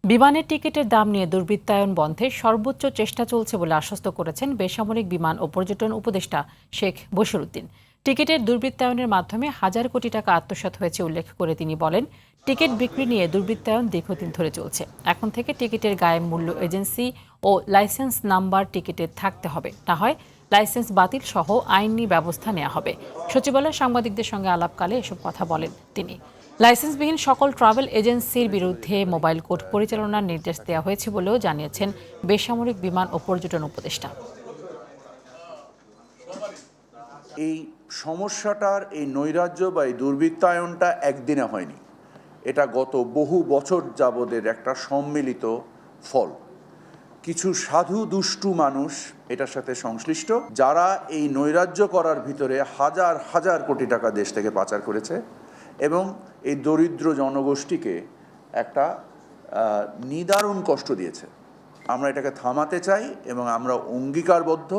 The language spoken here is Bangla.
বিমানের টিকিটের দাম নিয়ে দুর্বৃত্তায়ন বন্ধে সর্বোচ্চ চেষ্টা চলছে বলে আশ্বস্ত করেছেন বেসামরিক বিমান ও পর্যটন উপদেষ্টা শেখ বশিরউদ্দিন। টিকিটের দুর্বৃত্তায়নের মাধ্যমে হাজার কোটি টাকা আত্মসাৎ হয়েছে উল্লেখ করে তিনি বলেন, টিকিট বিক্রি নিয়ে দুর্বৃত্তায়ন দীর্ঘদিন ধরে চলছে। এখন থেকে টিকিটের গায়ে মূল্য এজেন্সি ও লাইসেন্স নাম্বার টিকিটে থাকতে হবে, না হয় লাইসেন্স বাতিল সহ আইনি ব্যবস্থা নেওয়া হবে। সচিবালয়ে সাংবাদিকদের সঙ্গে আলাপকালে এসব কথা বলেন তিনি। লাইসেন্সবিহীন সকল ট্রাভেল এজেন্সির বিরুদ্ধে মোবাইল কোর্ট পরিচালনার নির্দেশ দেওয়া হয়েছে বলেও জানিয়েছেন বেসামরিক বিমান ও পর্যটন উপদেষ্টা। এই সমস্যাটার এই নৈরাজ্য বা এই দুর্বৃত্তায়নটা একদিনে হয়নি, এটা গত বহু বছর যাবতের একটা সম্মিলিত ফল। কিছু সাধু দুষ্টু মানুষ এটার সাথে সংশ্লিষ্ট, যারা এই নৈরাজ্য করার ভিতরে হাজার হাজার কোটি টাকা দেশ থেকে পাচার করেছে এবং এই দরিদ্র জনগোষ্ঠীকে একটা নিদারুণ কষ্ট দিয়েছে। আমরা এটাকে থামাতে চাই এবং আমরা অঙ্গীকারবদ্ধ